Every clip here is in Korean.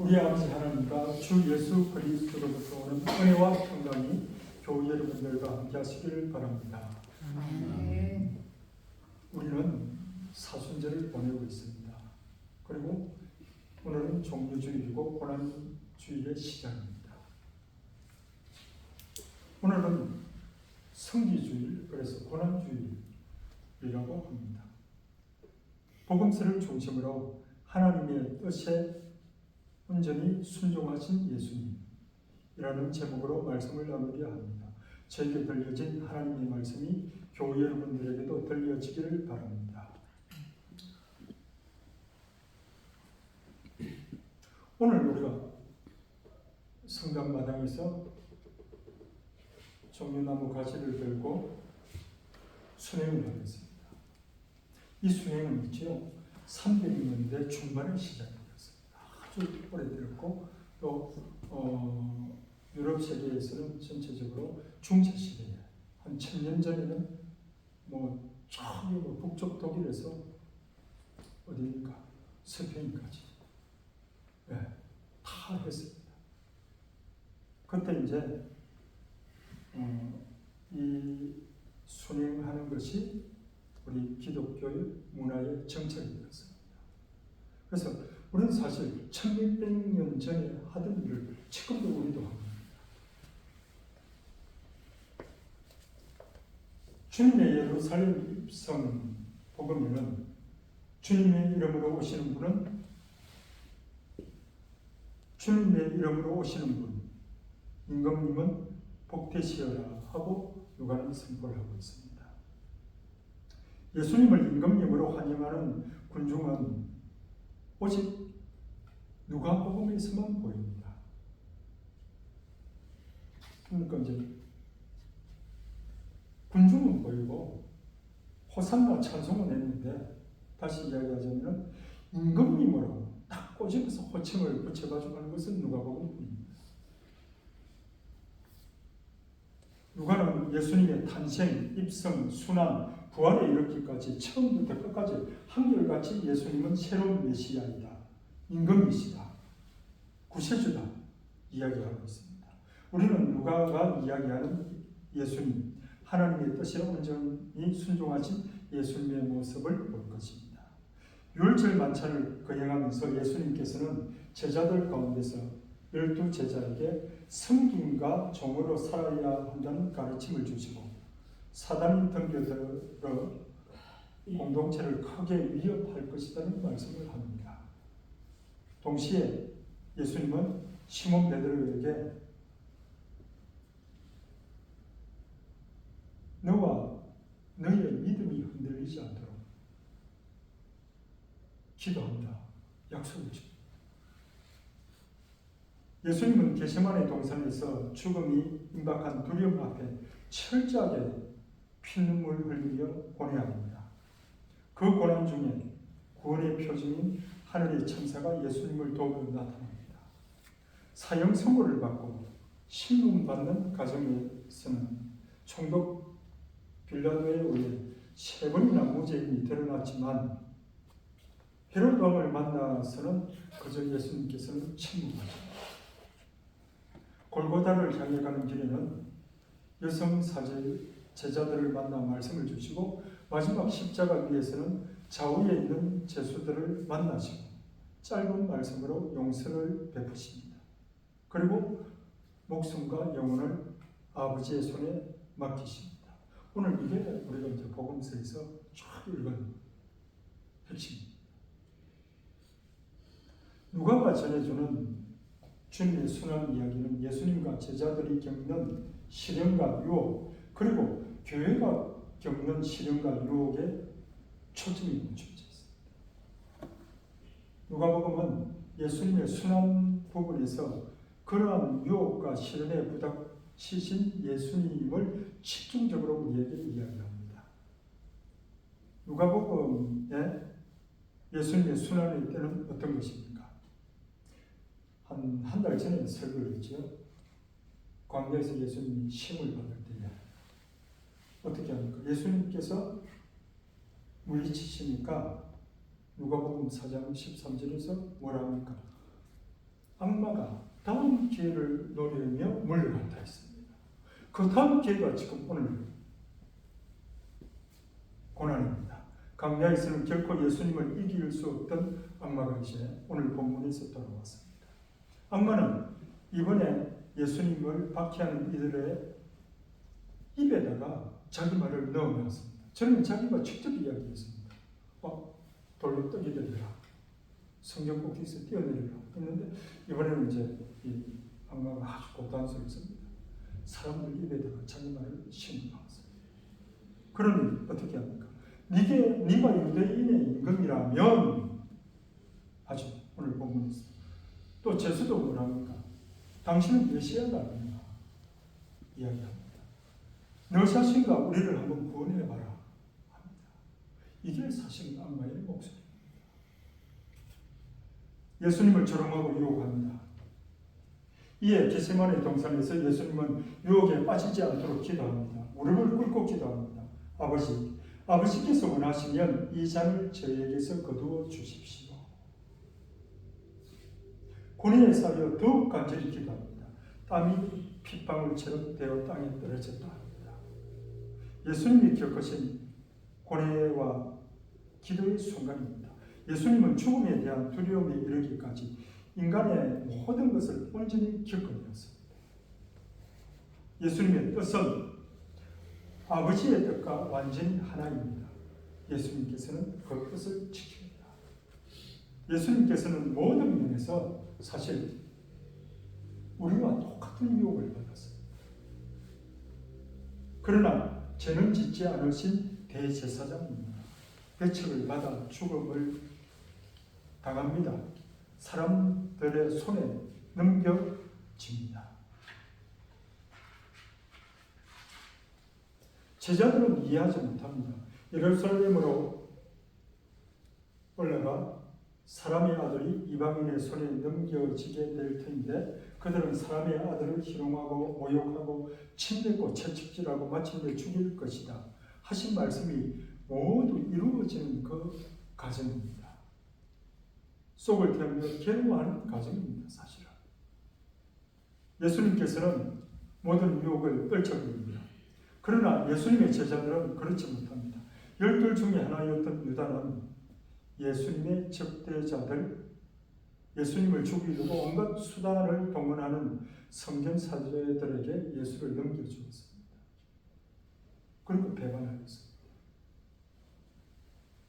우리 아버지 하나님과 주 예수 그리스도로부터 오는 은혜와 평강이 교회 여러분들과 함께 하시기를 바랍니다. 우리는 사순절을 보내고 있습니다. 그리고 오늘은 종료주일이고 고난주일의 시작입니다. 오늘은 성기주일, 그래서 고난주일이라고 합니다. 복음서를 중심으로 하나님의 뜻에 온전히 순종하신 예수님이라는 제목으로 말씀을 나누려 합니다. 저에게 들려진 하나님의 말씀이 교회 여러분들에게도 들려지기를 바랍니다. 오늘 우리가 성당마당에서 종려나무 가지를 들고 순행을 하겠습니다. 이 순행은 있죠. 300년대 중반에 시작되었습니다. 아주 오래되었고 또 유럽 세계에서는 전체적으로 중세 시대에 한 1000년 전에는 저기 북쪽 독일에서 어디입니까? 스페인까지 다 했습니다. 그때 이제 이 순행하는 것이 우리 기독교의 문화의 정책이 되었습니다. 그래서 우리는 사실 1600년 전에 하던 일을 지금도 우리도 합니다. 주님의 예루살렘 입성 복음에는 주님의 이름으로 오시는 분은 주님의 이름으로 오시는 분, 임금님은 복되시어라 하고 누가는 선포를 하고 있습니다. 예수님을 임금님으로 환영하는 군중은 오직 누가복음에서만 보입니다. 그러니까 이제 군중은 보이고 호산나 찬송은 했는데 다시 이야기하자면 임금님으로 딱 꼬집어서 호칭을 붙여가지고 하는 것은 누가복음입니다. 누가는 예수님의 탄생, 입성, 순환, 부활에 이르기까지 처음부터 끝까지 한결같이 예수님은 새로운 메시아이다, 임금이시다, 구세주다 이야기하고 있습니다. 우리는 누가가 이야기하는 예수님, 하나님의 뜻에 온전히 순종하신 예수님의 모습을 볼 것입니다. 유월절 만찬을 거행하면서 예수님께서는 제자들 가운데서 12제자에게 성김과 종으로 살아야 한다는 가르침을 주시고 사단이 덤벼들어 공동체를 크게 위협할 것이라는 말씀을 합니다. 동시에 예수님은 시몬 베드로에게 너와 너의 믿음이 흔들리지 않도록 기도한다 약속을 줍니다. 예수님은 겟세마네 동산에서 죽음이 임박한 두려움 앞에 철저하게 피눈물 흘리며 고뇌합니다. 그 고난 중에 구원의 표징인 하늘의 천사가 예수님을 도우러 나타납니다. 사형 선고를 받고 신문받는 과정에서는 총독 빌라도에 의해 3번이나 무죄인이 드러났지만 헤롯 왕을 만나서는 그저 예수님께서는 침묵하십니다. 골고다를 향해 가는 길에는 여성 제자들을 만나 말씀을 주시고 마지막 십자가 위에서는 좌우에 있는 제수들을 만나시고 짧은 말씀으로 용서를 베푸십니다. 그리고 목숨과 영혼을 아버지의 손에 맡기십니다. 오늘 이게 우리가 이제 복음서에서 쭉 읽은 핵심입니다. 누가가 전해주는 주님의 순환 이야기는 예수님과 제자들이 겪는 시련과 유혹, 그리고 교회가 겪는 시련과 유혹에 초점이 맞춰져 있습니다. 누가복음은 예수님의 순환 부분에서 그러한 유혹과 시련에 부닥치신 예수님을 집중적으로 우리에게 이야기합니다. 누가복음에 예수님의 순환의 때는 어떤 것입니까? 한 달 전에 설교를 했죠. 광야에서 예수님이 심을 받을 때에 어떻게 합니까? 예수님께서 물리치시니까 누가복음 4장 13절에서 뭐라 합니까? 악마가 다음 기회를 노리며 몰려간다 했습니다. 그 다음 기회가 지금 오늘 고난입니다. 광야에서는 결코 예수님을 이길 수 없던 악마가 이제 오늘 본문에서 돌아왔습니다. 악마는 이번에 예수님을 박해하는 이들의 입에다가 자기 말을 넣어놨습니다. 저는 자기가 직접 이야기했습니다. 돌로 떡이 되리라. 성경 꼭지에서 뛰어내리라 했는데 이번에는 이제 이 악마가 아주 고단수를 씁니다. 사람들 입에다가 자기 말을 심어놨어요. 그러니 어떻게 합니까? 네가 유대인의 임금이라면 아주 오늘 본문에서 또 제수도 뭐랍니까? 당신은 메시아가 아니냐 이야기합니다. 너 자신과 우리를 한번 구원해봐라 합니다. 이게 사실 악마의 목소리입니다. 예수님을 조롱하고 유혹합니다. 이에 겟세마네 동산에서 예수님은 유혹에 빠지지 않도록 기도합니다. 무릎을 꿇고 기도합니다. 아버지께서 원하시면 이 잔을 저에게서 거두어 주십시오. 고뇌에 쌓여 더욱 간절히 기도합니다. 땀이 핏방울처럼 되어 땅에 떨어졌다 합니다. 예수님이 겪으신 고뇌와 기도의 순간입니다. 예수님은 죽음에 대한 두려움에 이르기까지 인간의 모든 것을 온전히 겪어내었습니다. 예수님의 뜻은 아버지의 뜻과 완전히 하나입니다. 예수님께서는 그 뜻을 지킵니다. 예수님께서는 모든 면에서 사실 우리와 똑같은 유혹을 받았습니다. 그러나 죄는 짓지 않으신 대제사장입니다. 배척을 받아 죽음을 당합니다. 사람들의 손에 넘겨집니다. 제자들은 이해하지 못합니다. 예루살렘으로 올라가 사람의 아들이 이방인의 손에 넘겨지게 될 터인데 그들은 사람의 아들을 희롱하고 모욕하고 침뱉고 채찍질하고 마침내 죽일 것이다 하신 말씀이 모두 이루어지는 그 과정입니다. 속을 태우며 괴로워하는 과정입니다. 사실은 예수님께서는 모든 유혹을 떨쳐버립니다. 그러나 예수님의 제자들은 그렇지 못합니다. 12 중에 하나였던 유다는 예수님의 적대자들, 예수님을 죽이려고 온갖 수단을 동원하는 성경사제들에게 예수를 넘겨주었습니다. 그리고 배반하였습니다.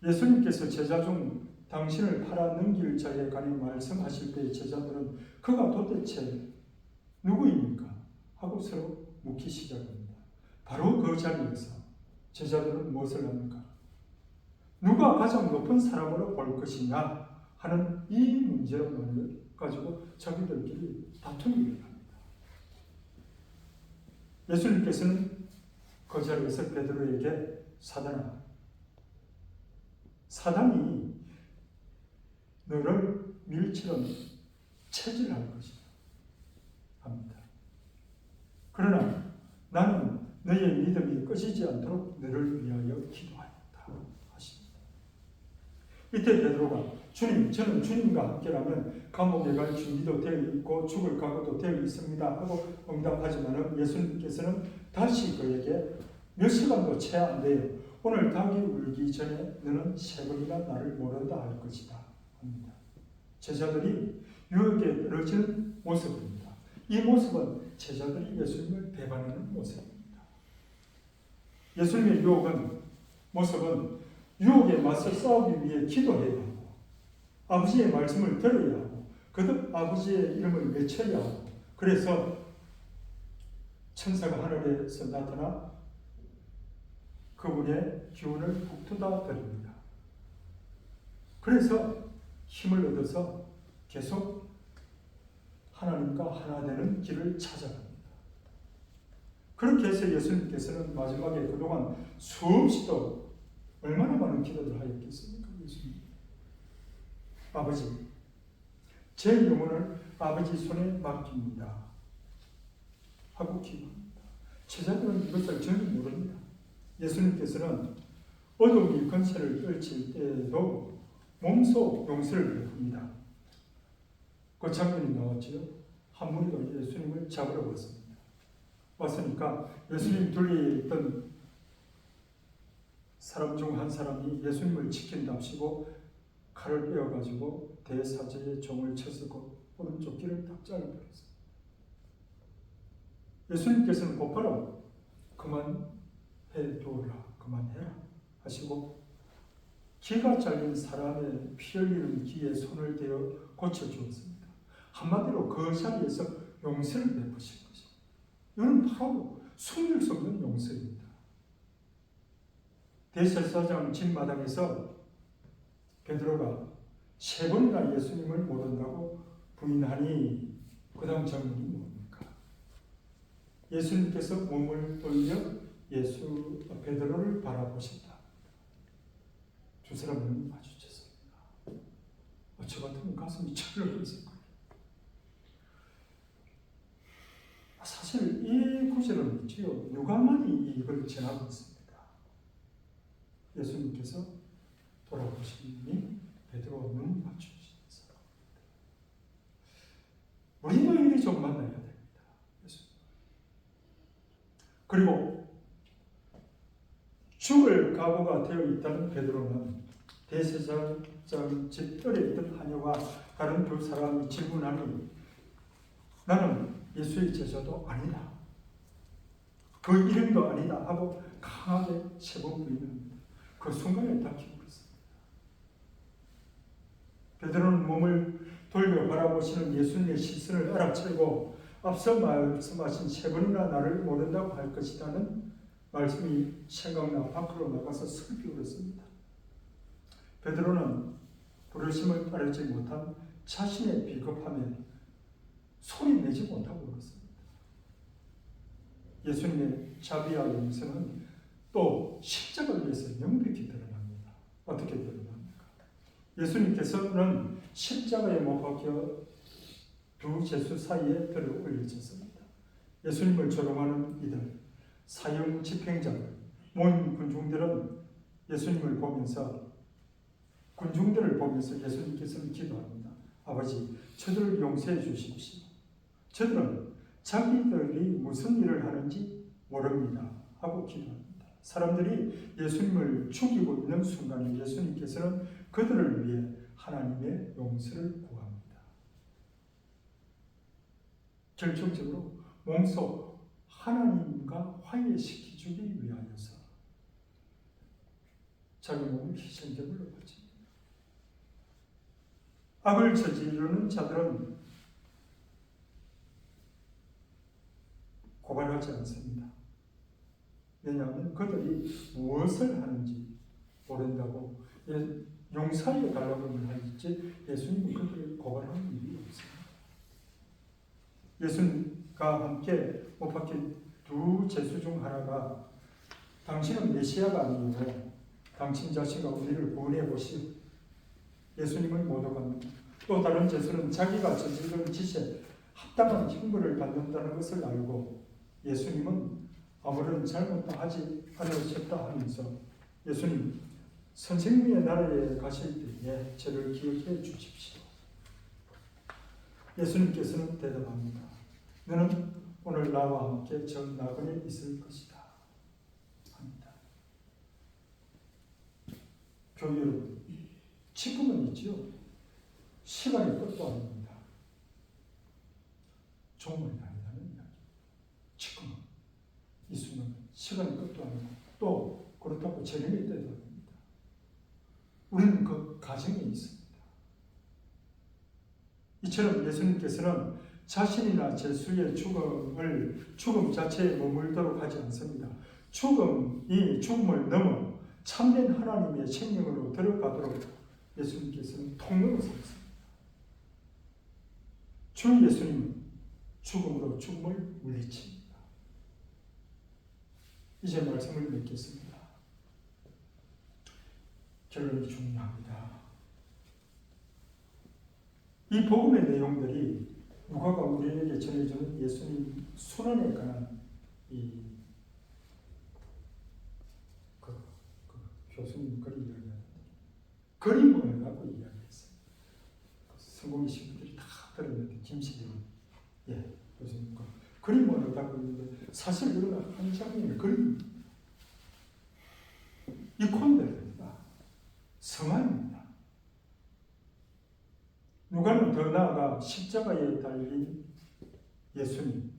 예수님께서 제자 중 당신을 팔아 넘길 자에 관해 말씀하실 때 제자들은 그가 도대체 누구입니까? 하고 서로 묻기 시작합니다. 바로 그 자리에서 제자들은 무엇을 합니까? 누가 가장 높은 사람으로 볼 것이냐 하는 이 문제를 가지고 자기들끼리 다툼이 일어납니다. 예수님께서는 그 자리에서 베드로에게 사단이 너를 밀치는 체질할 것이다 합니다. 그러나 나는 너의 믿음이 꺼지지 않도록 너를 위하여 기도하였다 하십니다. 이때 베드로가 주님, 저는 주님과 함께라면 감옥에 갈 준비도 되어 있고 죽을 각오도 되어 있습니다 하고 응답하지만 예수님께서는 다시 그에게 몇 시간도 채 안 돼요. 오늘 닭이 울기 전에 너는 3번이나 나를 모른다 할 것이다 합니다. 제자들이 유혹에 떨어지는 모습입니다. 이 모습은 제자들이 예수님을 배반하는 모습입니다. 예수님의 모습은 유혹에 맞서 싸우기 위해 기도해야 하고 아버지의 말씀을 들어야 하고 거듭 아버지의 이름을 외쳐야 하고 그래서 천사가 하늘에서 나타나 그분의 기운을 북돋아 드립니다. 그래서 힘을 얻어서 계속 하나님과 하나 되는 길을 찾아갑니다. 그렇게 해서 예수님께서는 마지막에 그동안 수없이도 얼마나 많은 기도를 하였겠습니까? 예수님. 아버지, 제 영혼을 아버지 손에 맡깁니다. 하고 기도합니다. 제자들은 이것을 전혀 모릅니다. 예수님께서는 어둠이 권세를 떨칠 때에도 몸소 용서를 베풉니다. 그 장면이 나왔지요. 한 무리가 예수님을 잡으러 왔습니다. 왔으니까 예수님 둘리 있던 사람 중 한 사람이 예수님을 지킨답시고 칼을 빼어가지고 대사제의 종을 쳐서고 오른쪽 귀를 딱 잘라버렸어요. 예수님께서는 곧바로 그만해두어라, 그만해라 하시고 귀가 잘린 사람의 피 흘리는 귀에 손을 대어 고쳐주었습니다. 한마디로 그 자리에서 용서를 베푸신 것입니다. 이는 바로 숨길 수 없는 용서입니다. 대제사장 집마당에서 베드로가 3번이나 예수님을 모른다고 부인하니 그 다음 장면이 뭡니까? 예수님께서 몸을 돌려 베드로를 바라보신다. 두 사람은 마주쳤습니다. 저 같으면 가슴이 철렁했을 거예요. 사실 이 구절은 있지요. 누가만이 이걸 전하고 있습니다. 예수님께서 돌아보시니 베드로와 눈 맞추시면서 우리도 이리 좀 만나야 됩니다. 예수님. 그리고 죽을 각오가 되어 있다는 베드로는 대제사장 집 뜰에 있던 하녀와 다른 두 사람이 질문하니 나는 예수의 제자도 아니다. 그 이름도 아니다 하고 강하게 3번 부인합니다. 그 순간에 다 기울었습니다. 베드로는 몸을 돌려 바라보시는 예수님의 시선을 알아채고 앞서 말씀하신 3번이나 나를 모른다고 할 것이라는 말씀이 생각나 밖으로 나가서 슬피 울었습니다. 베드로는 부르심을 따르지 못한 자신의 비겁함에 소리 내지 못하고 울었습니다. 예수님의 자비와 용서는 또 십자가를 위해서 명백히 드러납니다. 어떻게 드러납니까? 예수님께서는 십자가에 못 박혀 두 제수 사이에 들어 올려졌습니다. 예수님을 조롱하는 이들, 사형 집행자들, 모인 군중들은 군중들을 보면서 예수님께서는 기도합니다. 아버지, 저들을 용서해 주십시오. 저들은 자기들이 무슨 일을 하는지 모릅니다. 하고 기도합니다. 사람들이 예수님을 죽이고 있는 순간에 예수님께서는 그들을 위해 하나님의 용서를 구합니다. 결정적으로 몸소 하나님과 화해시키기 위하여서 자기 몸을 희생제물로 바칩니다. 악을 저지르는 자들은 고발하지 않습니다. 왜냐하면 그들이 무엇을 하는지 모른다고 용서해 달라고 하지 예수님은 그들을 고발하는 일이 없습니다. 예수님과 함께 못 박힌 두 제수 중 하나가 당신은 메시아가 아니고 당신 자신과 우리를 구원해 보시오. 예수님을 모독합니다. 또 다른 제수는 자기가 저지른 짓에 합당한 형벌을 받는다는 것을 알고 예수님은 아무런 잘못도 하지 않으셨다 하면서 예수님, 선생님의 나라에 가실 때에 저를 기억해 주십시오. 예수님께서는 대답합니다. 너는 오늘 나와 함께 저 나그네에 있을 것이다. 합니다. 교회 여러분, 지금은 있지요. 시간의 끝도 아닙니다. 종말 아니라는 이야기. 지금은 이 순간 시간의 끝도 아니고 또 그렇다고 재림의 때도 아닙니다. 우리는 그 가정에 있습니다. 이처럼 예수님께서는 자신이나 제수의 죽음 자체에 머물도록 하지 않습니다. 죽음을 넘어 참된 하나님의 생명으로 들어가도록 예수님께서는 통로로 삼습니다. 주 예수님은 죽음으로 죽음을 물리칩니다. 이제 말씀을 맺겠습니다. 결론이 중요합니다. 이 복음의 내용들이 누가가 우리에게 전해주는 예수님 순환에 관한 교수님 글이 이야기하는데 그림을 갖고 이야기했어요. 성공의 신부들이 다 들으면 사실 이건 한 장면의 그림입니다. 이콘들입니다. 성화입니다. 누가는 더 나아가 십자가에 달린 예수님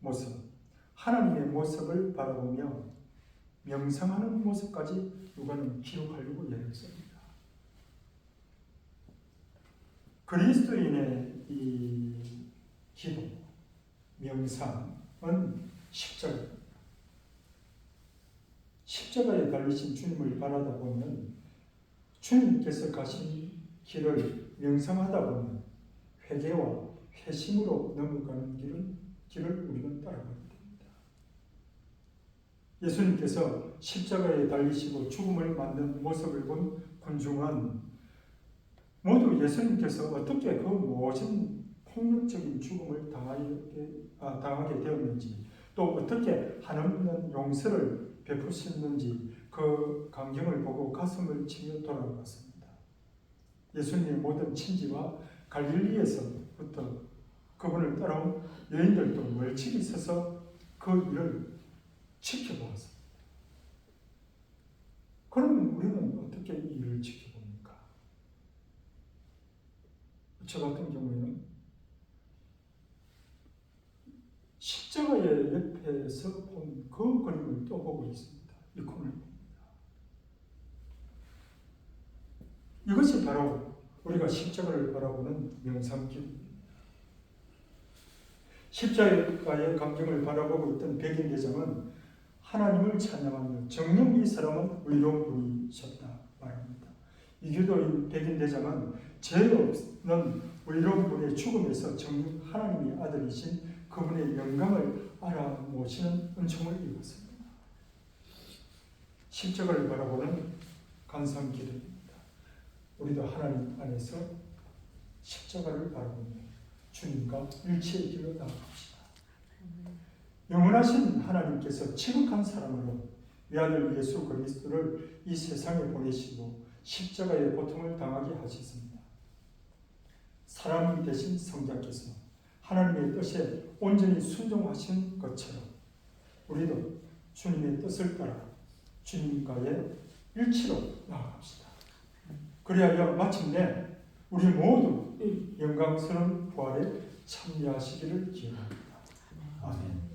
모습, 하나님의 모습을 바라보며 명상하는 모습까지 누가는 기록하려고 애를 씁니다. 그리스도인의 이 기도, 명상은 십자가입니다. 십자가에 달리신 주님을 바라다 보면 주님께서 가신 길을 명상하다 보면 회개와 회심으로 넘어가는 길을 우리는 따라가게 됩니다. 예수님께서 십자가에 달리시고 죽음을 맞는 모습을 본 군중은 모두 예수님께서 어떻게 그 모든 폭력적인 죽음을 당하게 되었는지, 또 어떻게 한없는 용서를 베푸셨는지 그 광경을 보고 가슴을 치며 돌아갔습니다. 예수님의 모든 친지와 갈릴리에서부터 그분을 따라온 여인들도 멀찍이 서서 그 일을 지켜보았습니다. 그러면 우리는 어떻게 이 일을 지켜봅니까? 저 같은 경우에는 십자가의 옆에서 본 그 그림을 또 보고 있습니다. 이콘을 봅니다. 이것이 바로 우리가 십자가를 바라보는 명상길입니다. 십자가의 광경을 바라보고 있던 백인 대장은 하나님을 찬양하며 정녕 이 사람은 의로운 분이셨다 말합니다. 이교도인 백인 대장은 죄 없는 의로운 분의 죽음에서 정녕 하나님의 아들이신 그분의 영광을 알아모시는 은총을 입었습니다. 십자가를 바라보는 간상기도입니다. 우리도 하나님 안에서 십자가를 바라보며 주님과 일치의 길로 나아갑시다. 영원하신 하나님께서 지극한 사랑으로 외아들 예수 그리스도를 이 세상에 보내시고 십자가의 고통을 당하게 하셨습니다. 사람이 되신 성자께서 하나님의 뜻에 온전히 순종하신 것처럼 우리도 주님의 뜻을 따라 주님과의 일치로 나아갑시다. 그리하여 마침내 우리 모두 영광스러운 부활에 참여하시기를 기원합니다. 아멘.